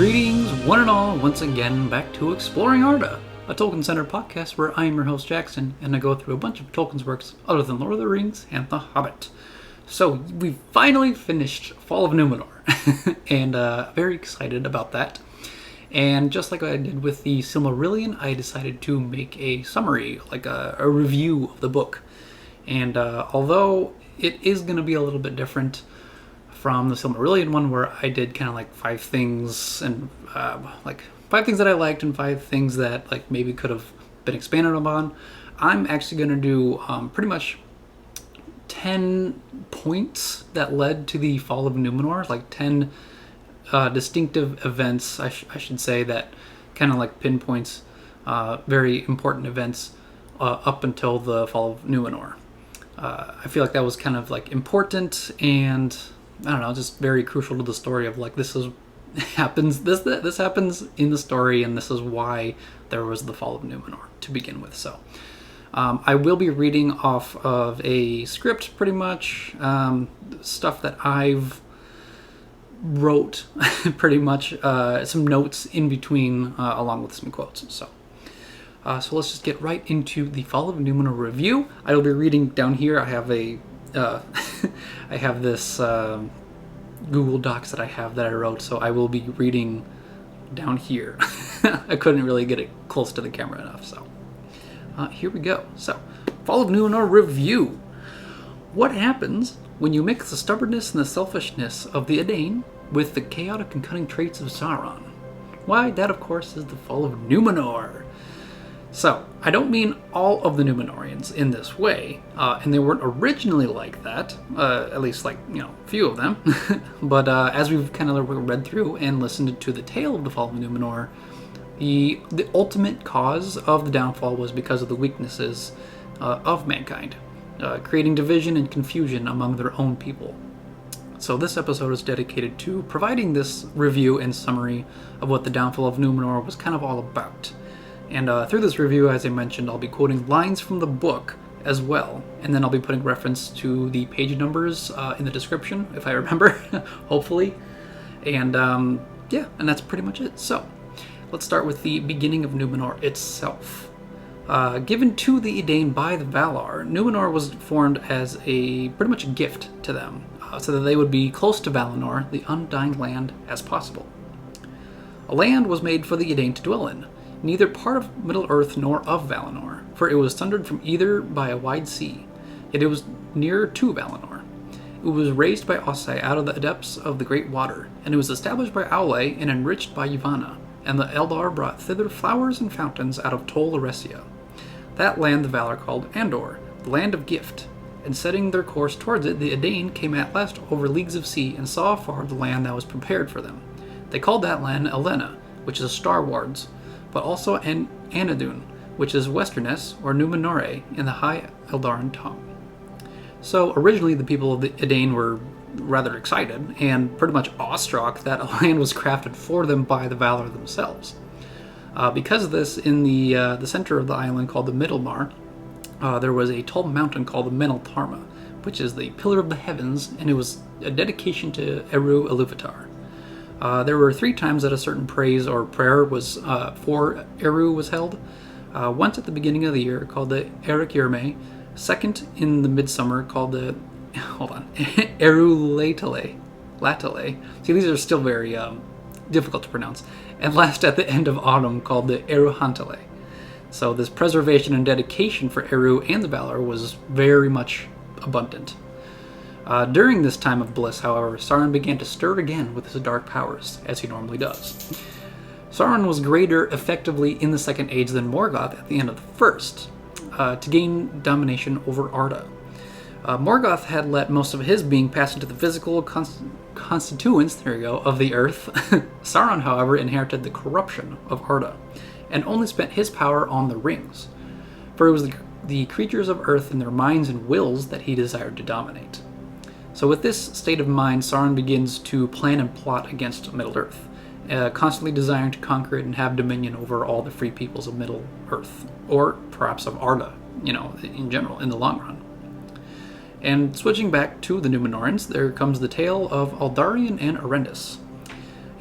Greetings, one and all, once again back to Exploring Arda, a Tolkien-centered podcast where I am your host Jackson, and I go through a bunch of Tolkien's works other than Lord of the Rings and The Hobbit. So, we finally finished Fall of Númenor, and very excited about that. And just like I did with the Silmarillion, I decided to make a summary, like a review of the book. And although it is going to be a little bit different from the Silmarillion one, where I did kind of like 5 things, and like 5 things that I liked and 5 things that like maybe could have been expanded upon, I'm actually going to do pretty much 10 points that led to the Fall of Númenor, like 10 distinctive events, I should say, that kind of like pinpoints very important events up until the Fall of Númenor. I feel like that was kind of like important and, I don't know, just very crucial to the story of like this happens in the story, and this is why there was the Fall of Númenor to begin with. So I will be reading off of a script, pretty much stuff that I've wrote, pretty much some notes in between, along with some quotes. So let's just get right into the Fall of Númenor review. I will be reading down here. I have a I have this Google Docs that I wrote, so I will be reading down here. I couldn't really get it close to the camera enough, so here we go. So, Fall of Númenor review. What happens when you mix the stubbornness and the selfishness of the Edain with the chaotic and cunning traits of Sauron? Why, that of course is the Fall of Númenor. So, I don't mean all of the Númenorians in this way, and they weren't originally like that, at least like, a few of them, but as we've kind of read through and listened to the tale of the Fall of Númenor, the ultimate cause of the downfall was because of the weaknesses of mankind, creating division and confusion among their own people. So this episode is dedicated to providing this review and summary of what the downfall of Númenor was kind of all about. And through this review, as I mentioned, I'll be quoting lines from the book as well. And then I'll be putting reference to the page numbers in the description, if I remember, hopefully. And yeah, and that's pretty much it. So, let's start with the beginning of Númenor itself. Given to the Edain by the Valar, Númenor was formed as pretty much a gift to them, so that they would be close to Valinor, the undying land, as possible. A land was made for the Edain to dwell in, neither part of Middle-earth nor of Valinor, for it was sundered from either by a wide sea, yet it was nearer to Valinor. It was raised by Osai out of the depths of the great water, and it was established by Aule and enriched by Yavanna, and the Eldar brought thither flowers and fountains out of Tol Eressëa. That land the Valar called Andor, the land of gift, and setting their course towards it, the Edain came at last over leagues of sea and saw afar the land that was prepared for them. They called that land Elena, which is starwards, but also Anadun, which is Westerness, or Númenore, in the High Eldarin tongue. So originally the people of the Edain were rather excited and pretty much awestruck that a land was crafted for them by the Valar themselves. Because of this, in the center of the island called the Middlemar, there was a tall mountain called the Meneltarma, which is the pillar of the heavens, and it was a dedication to Eru Ilúvatar. There were 3 times that a certain praise or prayer was for Eru was held. Once at the beginning of the year, called the Eric Yerme. Second in the midsummer, called the Eru Latale. See, these are still very difficult to pronounce. And last at the end of autumn, called the Eru Hantale. So this preservation and dedication for Eru and the Valar was very much abundant. During this time of bliss, however, Sauron began to stir again with his dark powers, as he normally does. Sauron was greater effectively in the Second Age than Morgoth at the end of the First, to gain domination over Arda. Morgoth had let most of his being pass into the physical constituents, of the earth. Sauron, however, inherited the corruption of Arda, and only spent his power on the rings, for it was the creatures of earth and their minds and wills that he desired to dominate. So with this state of mind, Sauron begins to plan and plot against Middle-earth, constantly desiring to conquer it and have dominion over all the free peoples of Middle-earth, or perhaps of Arda, in general, in the long run. And switching back to the Númenoreans, there comes the tale of Aldarion and Arendis.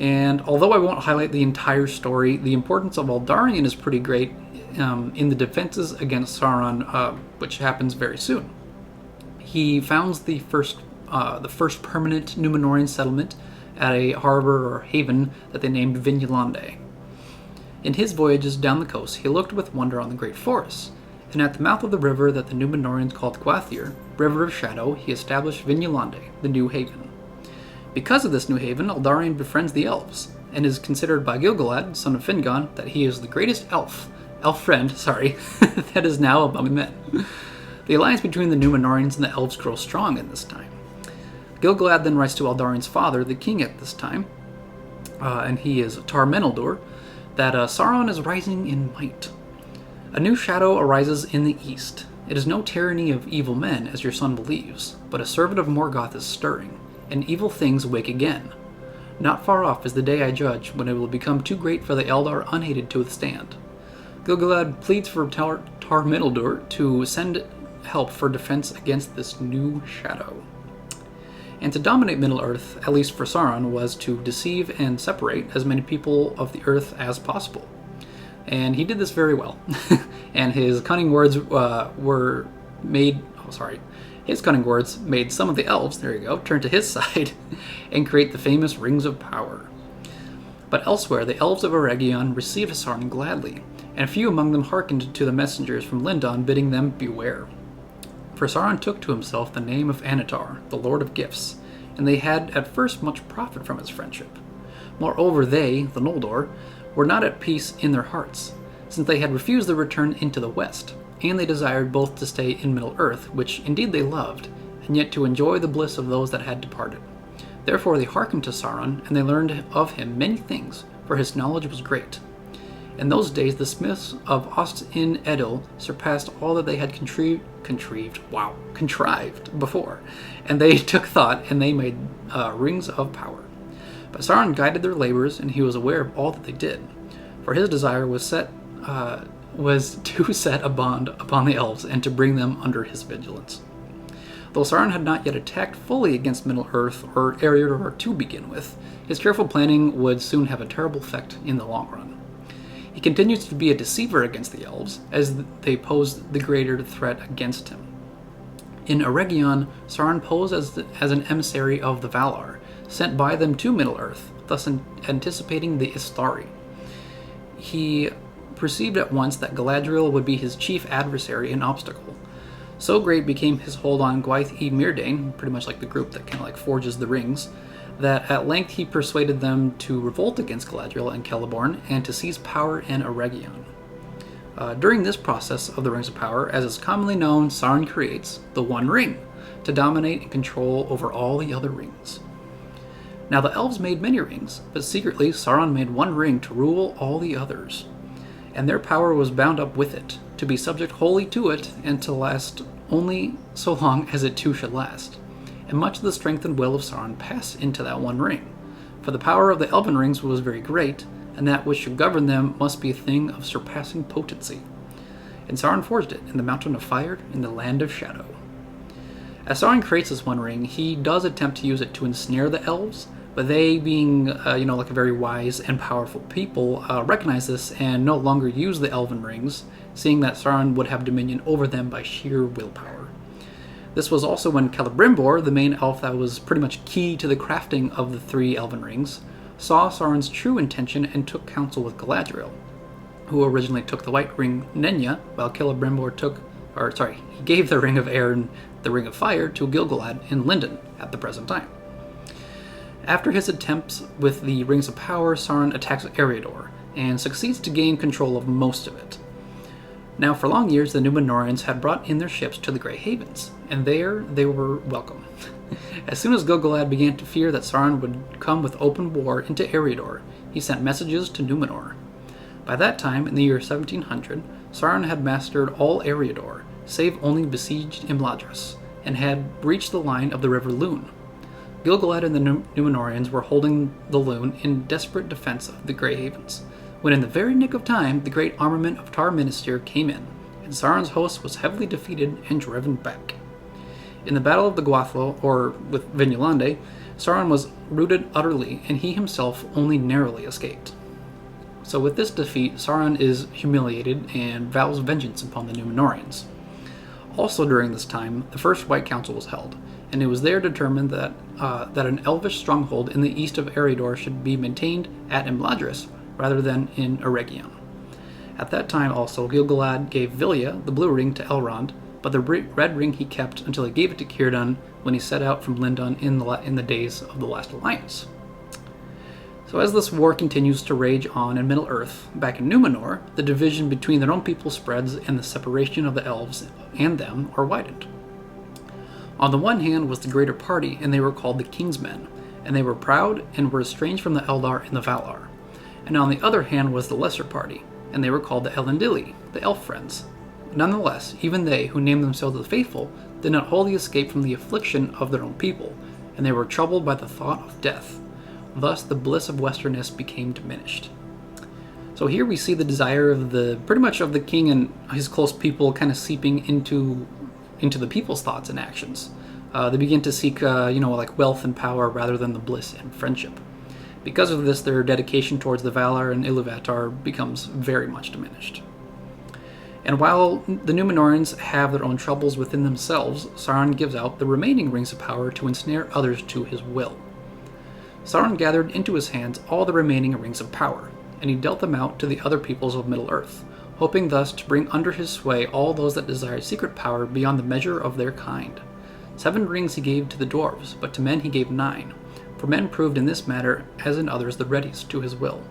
And although I won't highlight the entire story, the importance of Eldarion is pretty great in the defenses against Sauron, which happens very soon. He founds the first permanent Númenorian settlement at a harbor or haven that they named Vinulande. In his voyages down the coast, he looked with wonder on the great forests, and at the mouth of the river that the Númenorians called Gwathir, River of Shadow, he established Vinulande, the new haven. Because of this new haven, Eldarion befriends the elves, and is considered by Gil-galad, son of Fingon, that he is the greatest elf friend, that is now among men. The alliance between the Númenorians and the elves grows strong in this time. Gil-galad then writes to Eldarion's father, the king at this time, and he is Tar-Meneldur, that Sauron is rising in might. A new shadow arises in the east. It is no tyranny of evil men, as your son believes, but a servant of Morgoth is stirring, and evil things wake again. Not far off is the day I judge when it will become too great for the Eldar unaided to withstand. Gil-galad pleads for Tar-Meneldur to send help for defense against this new shadow. And to dominate Middle-earth, at least for Sauron, was to deceive and separate as many people of the earth as possible. And he did this very well. And his cunning words His cunning words made some of the elves, turn to his side and create the famous Rings of Power. But elsewhere, the elves of Eregion received Sauron gladly, and few among them hearkened to the messengers from Lindon bidding them beware. For Sauron took to himself the name of Anatar, the Lord of Gifts, and they had at first much profit from his friendship. Moreover, they, the Noldor, were not at peace in their hearts, since they had refused the return into the west, and they desired both to stay in Middle-earth, which indeed they loved, and yet to enjoy the bliss of those that had departed. Therefore they hearkened to Sauron, and they learned of him many things, for his knowledge was great. In those days the smiths of Ost-in-Edil surpassed all that they had contrived before, and they took thought, and they made rings of power. But Sauron guided their labors, and he was aware of all that they did, for his desire was to set a bond upon the elves, and to bring them under his vigilance. Though Sauron had not yet attacked fully against Middle-earth or Eriador to begin with, his careful planning would soon have a terrible effect in the long run. He continues to be a deceiver against the elves, as they posed the greater threat against him. In Eregion, Sauron posed as an emissary of the Valar, sent by them to Middle-earth, thus anticipating the Istari. He perceived at once that Galadriel would be his chief adversary and obstacle. So great became his hold on Gwaith-e-Myrdain, pretty much like the group that forges the rings, that at length he persuaded them to revolt against Galadriel and Celeborn and to seize power in Eregion. During this process of the Rings of Power, as is commonly known, Sauron creates the One Ring to dominate and control over all the other rings. Now the elves made many rings, but secretly Sauron made one ring to rule all the others, and their power was bound up with it, to be subject wholly to it, and to last only so long as it too should last. And much of the strength and will of Sauron passed into that one ring, for the power of the elven rings was very great, and that which should govern them must be a thing of surpassing potency. And Sauron forged it in the Mountain of Fire in the Land of Shadow. As Sauron creates this one ring, he does attempt to use it to ensnare the elves, but they, being, a very wise and powerful people, recognize this and no longer use the elven rings, seeing that Sauron would have dominion over them by sheer willpower. This was also when Celebrimbor, the main elf that was pretty much key to the crafting of the three elven rings, saw Sauron's true intention and took counsel with Galadriel, who originally took the white ring Nenya, while Celebrimbor he gave the Ring of Air and the Ring of Fire to Gil-galad in Lindon at the present time. After his attempts with the Rings of Power, Sauron attacks Eriador, and succeeds to gain control of most of it. Now, for long years, the Númenorians had brought in their ships to the Grey Havens, and there they were welcome. As soon as Gil-galad began to fear that Sauron would come with open war into Eriador, he sent messages to Númenor. By that time, in the year 1700, Sauron had mastered all Eriador, save only besieged Imladris, and had reached the line of the River Lune. Gil-galad and the Númenorians were holding the Lune in desperate defense of the Grey Havens, when in the very nick of time the great armament of Tar-Minastir came in, and Sauron's host was heavily defeated and driven back. In the Battle of the Gwathlo, or with Vinulande, Sauron was routed utterly, and he himself only narrowly escaped. So with this defeat, Sauron is humiliated and vows vengeance upon the Númenóreans. Also during this time, the First White Council was held, and it was there determined that an elvish stronghold in the east of Eredor should be maintained at Imladris rather than in Eregion. At that time also, Gil-galad gave Vilya the blue ring to Elrond, but the red ring he kept until he gave it to Círdan when he set out from Lindon in the days of the Last Alliance. So as this war continues to rage on in Middle-earth, back in Númenor, the division between their own people spreads and the separation of the elves and them are widened. On the one hand was the greater party, and they were called the King's Men, and they were proud and were estranged from the Eldar and the Valar. And on the other hand was the lesser party, and they were called the Elendili, the Elf Friends. Nonetheless, even they, who named themselves the Faithful, did not wholly escape from the affliction of their own people, and they were troubled by the thought of death. Thus, the bliss of westernness became diminished. So here we see the desire of pretty much of the king and his close people kind of seeping into the people's thoughts and actions. They begin to seek, like wealth and power rather than the bliss and friendship. Because of this, their dedication towards the Valar and Iluvatar becomes very much diminished. And while the Númenóreans have their own troubles within themselves, Sauron gives out the remaining rings of power to ensnare others to his will. Sauron gathered into his hands all the remaining rings of power, and he dealt them out to the other peoples of Middle-earth, hoping thus to bring under his sway all those that desired secret power beyond the measure of their kind. 7 rings he gave to the dwarves, but to men he gave 9, for men proved in this matter, as in others, the readiest to his will.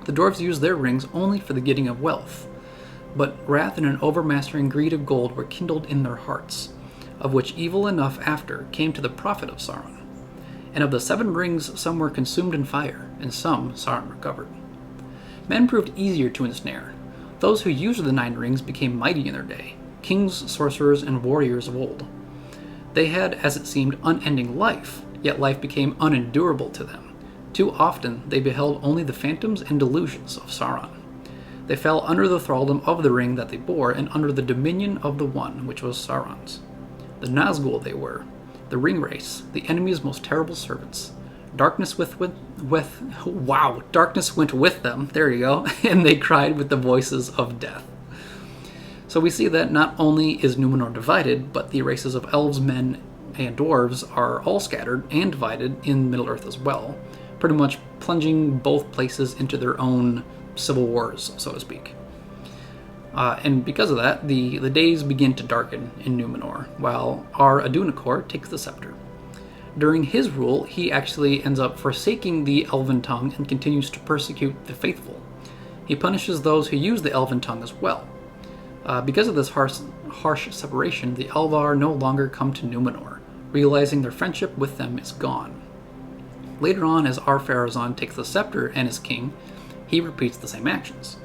The dwarves used their rings only for the getting of wealth, but wrath and an overmastering greed of gold were kindled in their hearts, of which evil enough after came to the profit of Sauron. And of the 7 rings some were consumed in fire, and some Sauron recovered. Men proved easier to ensnare. Those who used the 9 rings became mighty in their day, kings, sorcerers, and warriors of old. They had, as it seemed, unending life, yet life became unendurable to them. Too often they beheld only the phantoms and delusions of Sauron. They fell under the thraldom of the ring that they bore, and under the dominion of the one which was Sauron's. The Nazgul they were, the ring race, the enemy's most terrible servants. Darkness went with them, there you go, and they cried with the voices of death. So we see that not only is Númenor divided, but the races of elves, men, and dwarves are all scattered and divided in Middle-earth as well, pretty much plunging both places into their own civil wars, so to speak. And because of that, the days begin to darken in Númenor, while Ar-Adunacor takes the scepter. During his rule, he actually ends up forsaking the Elven tongue and continues to persecute the faithful. He punishes those who use the Elven tongue as well. Because of this harsh separation, the Eldar no longer come to Númenor, realizing their friendship with them is gone. Later on, as Ar-Pharazôn takes the scepter and is king, he repeats the same actions.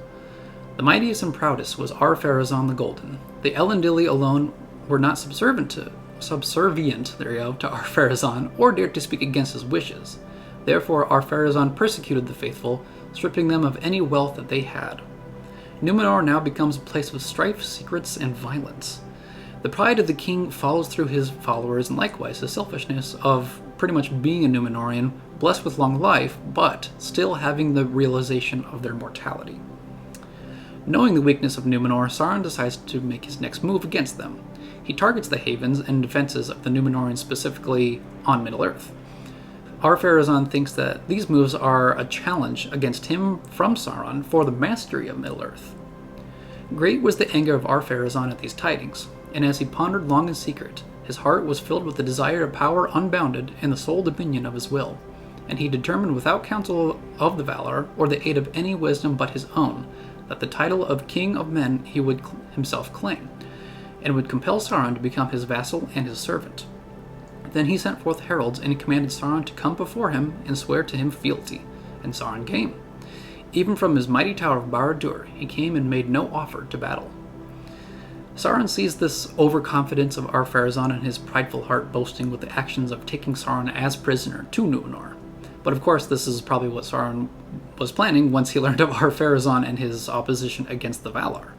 The mightiest and proudest was Ar-Pharazôn the Golden. The Elendili alone were not subservient to Ar-Pharazôn, or dared to speak against his wishes. Therefore Ar-Pharazôn persecuted the faithful, stripping them of any wealth that they had. Númenor now becomes a place of strife, secrets, and violence. The pride of the king follows through his followers, and likewise the selfishness of pretty much being a Númenorian, blessed with long life, but still having the realization of their mortality. Knowing the weakness of Númenor, Sauron decides to make his next move against them. He targets the havens and defenses of the Númenorians, specifically on Middle-earth. Ar-Pharazôn thinks that these moves are a challenge against him from Sauron for the mastery of Middle-earth. Great was the anger of Ar-Pharazôn at these tidings, and as he pondered long in secret, his heart was filled with the desire of power unbounded and the sole dominion of his will, and he determined without counsel of the Valar, or the aid of any wisdom but his own, that the title of King of Men he would himself claim, and would compel Sauron to become his vassal and his servant. Then he sent forth heralds and commanded Sauron to come before him and swear to him fealty, and Sauron came. Even from his mighty tower of Barad-dûr he came and made no offer to battle. Sauron sees this overconfidence of Ar-Pharazôn and his prideful heart boasting with the actions of taking Sauron as prisoner to Númenor. But of course this is probably what Sauron was planning once he learned of Ar-Pharazôn and his opposition against the Valar.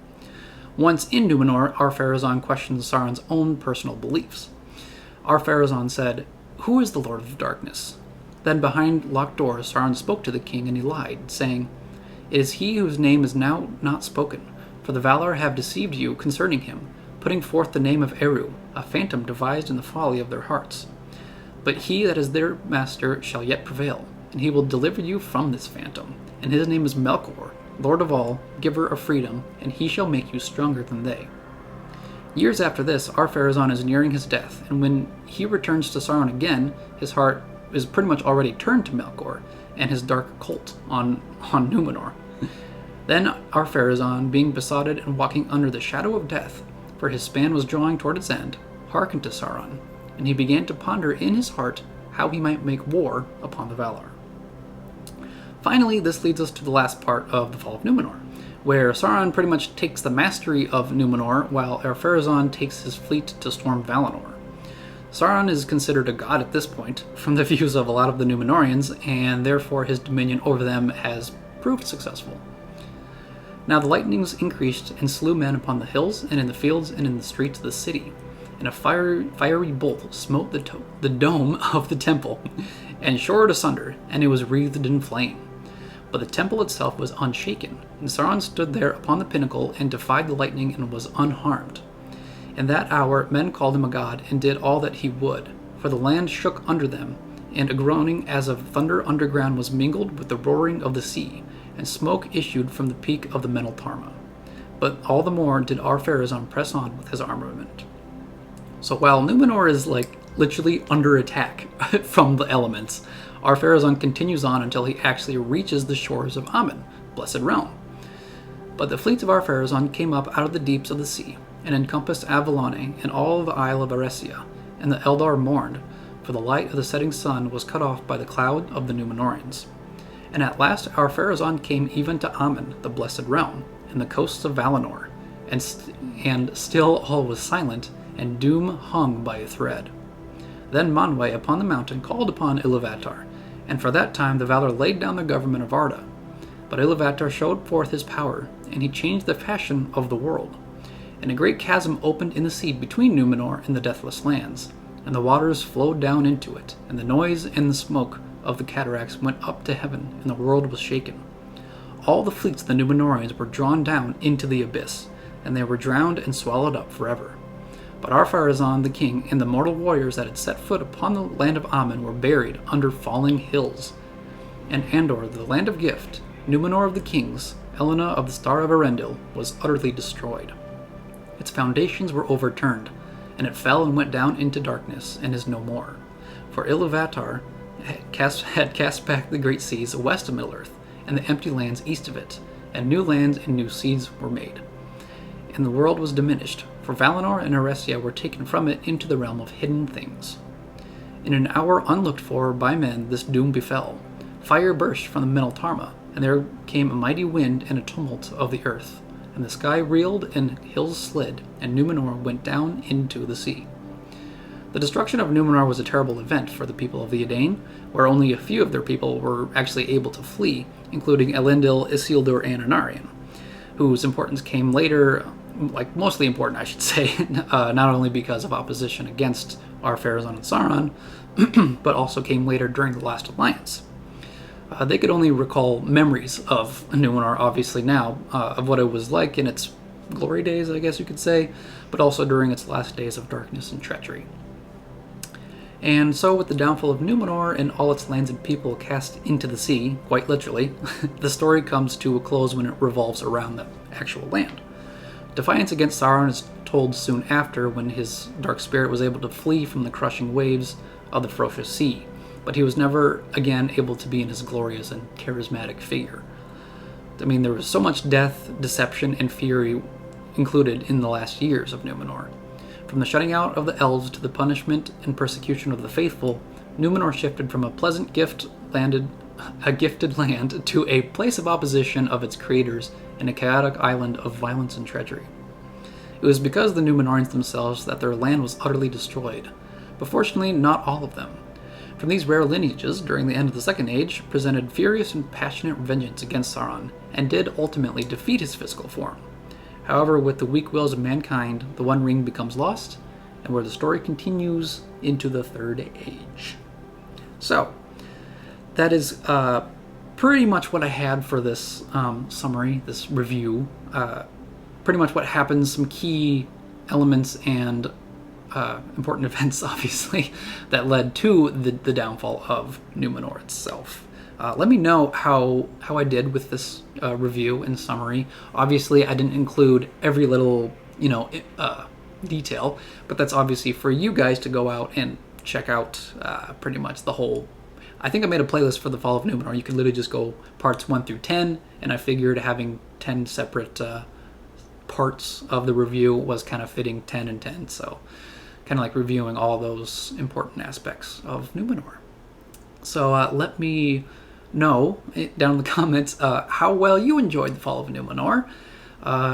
Once in Númenor, Ar-Pharazôn questions Sauron's own personal beliefs. Ar-Pharazôn said, "Who is the Lord of Darkness?" Then behind locked doors Sauron spoke to the king, and he lied, saying, "It is he whose name is now not spoken, for the Valar have deceived you concerning him, putting forth the name of Eru, a phantom devised in the folly of their hearts. But he that is their master shall yet prevail, and he will deliver you from this phantom, and his name is Melkor, Lord of all, giver of freedom, and he shall make you stronger than they." Years after this, Ar-Pharazôn is nearing his death, and when he returns to Sauron again, his heart is pretty much already turned to Melkor and his dark cult on Númenor. Then Ar-Pharazôn, being besotted and walking under the shadow of death, for his span was drawing toward its end, hearkened to Sauron, and he began to ponder in his heart how he might make war upon the Valar. Finally, this leads us to the last part of the Fall of Númenor, where Sauron pretty much takes the mastery of Númenor, while Ar-Pharazôn takes his fleet to storm Valinor. Sauron is considered a god at this point, from the views of a lot of the Númenóreans, and therefore his dominion over them has proved successful. Now the lightnings increased and slew men upon the hills, and in the fields, and in the streets of the city, and a fiery bolt smote the dome of the temple, and shore it asunder, and it was wreathed in flame. But the temple itself was unshaken, and Sauron stood there upon the pinnacle, and defied the lightning, and was unharmed. In that hour men called him a god, and did all that he would, for the land shook under them, and a groaning as of thunder underground was mingled with the roaring of the sea, and smoke issued from the peak of the Meneltarma. But all the more did Ar-Pharazôn press on with his armament. So while Númenor is literally under attack from the elements, Ar-Pharazôn continues on until he actually reaches the shores of Aman, Blessed Realm. But the fleets of Ar-Pharazôn came up out of the deeps of the sea, and encompassed Avalone and all the Isle of Eressia, and the Eldar mourned, for the light of the setting sun was cut off by the cloud of the Númenóreans. And at last Ar-Pharazôn came even to Aman, the Blessed Realm, and the coasts of Valinor, and still all was silent, and doom hung by a thread. Then Manwë upon the mountain called upon Iluvatar, and for that time the Valar laid down the government of Arda. But Iluvatar showed forth his power, and he changed the fashion of the world. And a great chasm opened in the sea between Númenor and the Deathless Lands, and the waters flowed down into it, and the noise and the smoke of the cataracts went up to heaven, and the world was shaken. All the fleets of the Númenóreans were drawn down into the abyss, and they were drowned and swallowed up forever. But Ar-Pharazôn the king and the mortal warriors that had set foot upon the land of Aman were buried under falling hills. And Andor, the land of gift, Númenor of the kings, Elena of the Star of Erendil, was utterly destroyed. Its foundations were overturned, and it fell and went down into darkness, and is no more. For Iluvatar had cast back the great seas west of Middle-earth, and the empty lands east of it, and new lands and new seas were made. And the world was diminished, for Valinor and Eressia were taken from it into the realm of hidden things. In an hour unlooked for by men this doom befell. Fire burst from the Meneltarma, and there came a mighty wind and a tumult of the earth, and the sky reeled and hills slid, and Númenor went down into the sea. The destruction of Númenor was a terrible event for the people of the Edain, where only a few of their people were actually able to flee, including Elendil, Isildur, and Anarion, whose importance came later, mostly important I should say, not only because of opposition against Ar-Pharazôn and Sauron, but also came later during the Last Alliance. They could only recall memories of Númenor, obviously now, of what it was like in its glory days, I guess you could say, but also during its last days of darkness and treachery. And so with the downfall of Númenor and all its lands and people cast into the sea, quite literally, the story comes to a close when it revolves around the actual land. Defiance against Sauron is told soon after, when his dark spirit was able to flee from the crushing waves of the ferocious sea, but he was never again able to be in his glorious and charismatic figure. I mean, there was so much death, deception, and fury included in the last years of Númenor. From the shutting out of the elves to the punishment and persecution of the faithful, Númenor shifted from a pleasant gifted land to a place of opposition of its creators and a chaotic island of violence and treachery. It was because of the Númenóreans themselves that their land was utterly destroyed, but fortunately not all of them. From these rare lineages, during the end of the Second Age, presented furious and passionate vengeance against Sauron, and did ultimately defeat his physical form. However, with the weak wills of mankind, the One Ring becomes lost, and where the story continues into the Third Age. So, that is pretty much what I had for this summary, this review. Pretty much what happens, some key elements and important events, obviously, that led to the downfall of Númenor itself. Let me know how I did with this review and summary. Obviously, I didn't include every little, detail, but that's obviously for you guys to go out and check out pretty much the whole. I think I made a playlist for the Fall of Númenor. You can literally just go parts 1 through 10, and I figured having 10 separate parts of the review was kind of fitting 10 and 10, so kind of like reviewing all those important aspects of Númenor. So let me know down in the comments how well you enjoyed the Fall of Númenor,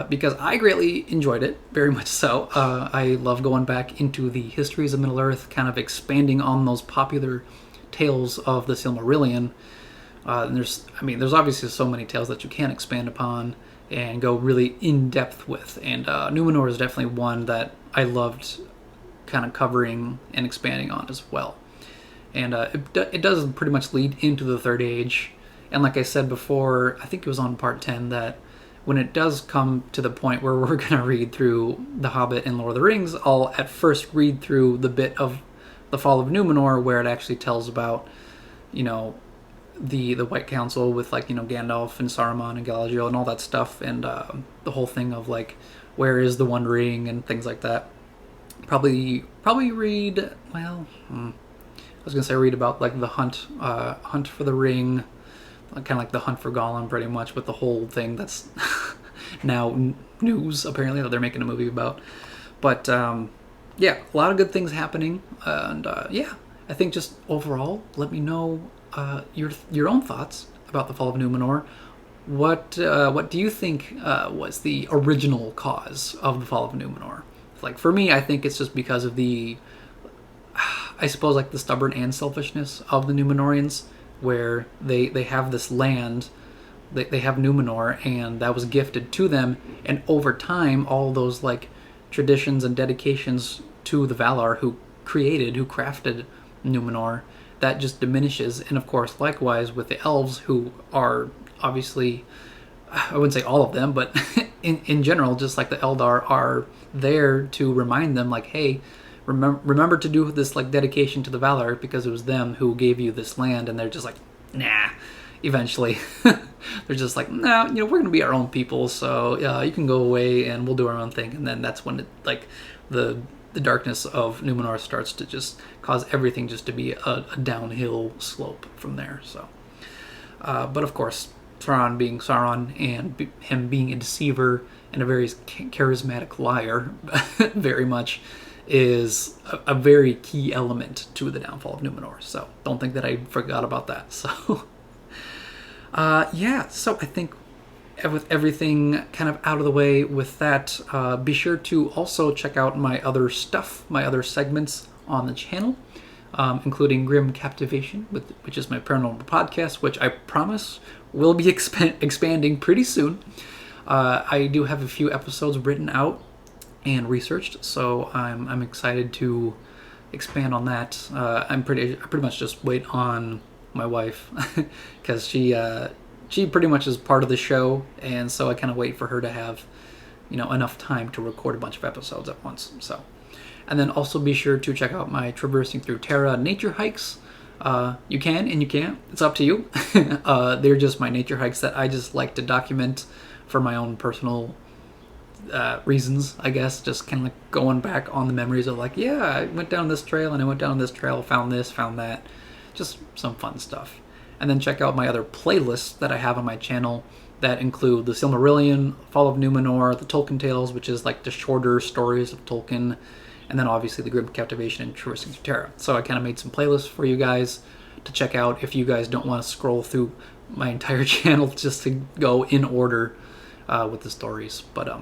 because I greatly enjoyed it, very much so. I love going back into the histories of Middle-earth, kind of expanding on those popular tales of the Silmarillion. There's obviously so many tales that you can expand upon and go really in depth with, and Númenor is definitely one that I loved kind of covering and expanding on as well. And it does pretty much lead into the Third Age, and like I said before, I think it was on part 10, that when it does come to the point where we're going to read through The Hobbit and Lord of the Rings, I'll at first read through the bit of the Fall of Númenor where it actually tells about, the White Council with, Gandalf and Saruman and Galadriel and all that stuff, and the whole thing of, where is the One Ring and things like that. Probably read, read about, the hunt for the ring, kind of like the hunt for Gollum, pretty much, with the whole thing that's now news, apparently, that they're making a movie about. But, a lot of good things happening, and, I think just overall, let me know your own thoughts about the Fall of Númenor. What do you think was the original cause of the Fall of Númenor? For me, I think it's just because of the stubborn and selfishness of the Númenóreans, where they have this land, they have Númenor, and that was gifted to them, and over time, all those traditions and dedications to the Valar who crafted Númenor, that just diminishes. And of course, likewise with the elves, who are obviously, I wouldn't say all of them, but in general, just like the Eldar are there to remind them, hey, remember to do this dedication to the Valar, because it was them who gave you this land. And they're just nah. Eventually, they're just nah, we're gonna be our own people, so you can go away and we'll do our own thing. And then that's when the darkness of Númenor starts to just cause everything just to be a downhill slope from there. So, but of course, Sauron being Sauron, and him being a deceiver and a very charismatic liar, very much, is a very key element to the downfall of Númenor. So don't think that I forgot about that. So, so I think with everything kind of out of the way with that, be sure to also check out my other stuff, my other segments on the channel, including Grim Captivation, which is my paranormal podcast, which I promise will be expanding pretty soon. I do have a few episodes written out and researched, so I'm excited to expand on that. I pretty much just wait on my wife, because she pretty much is part of the show, and so I kind of wait for her to have, enough time to record a bunch of episodes at once. So, and then also be sure to check out my Traversing Through Terra nature hikes. You can and you can't. It's up to you. They're just my nature hikes that I just like to document for my own personal reasons, I guess. Just kind of going back on the memories of I went down this trail and I went down this trail, found this, found that. Just some fun stuff. And then check out my other playlists that I have on my channel that include the Silmarillion, Fall of Númenor, the Tolkien Tales, which is the shorter stories of Tolkien, and then obviously the Grim Captivation and Traversing Through Terra. So I kind of made some playlists for you guys to check out if you guys don't want to scroll through my entire channel just to go in order with the stories. But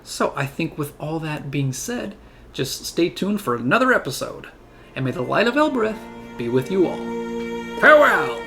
so I think with all that being said, just stay tuned for another episode, and may the light of Elbereth be with you all. Farewell!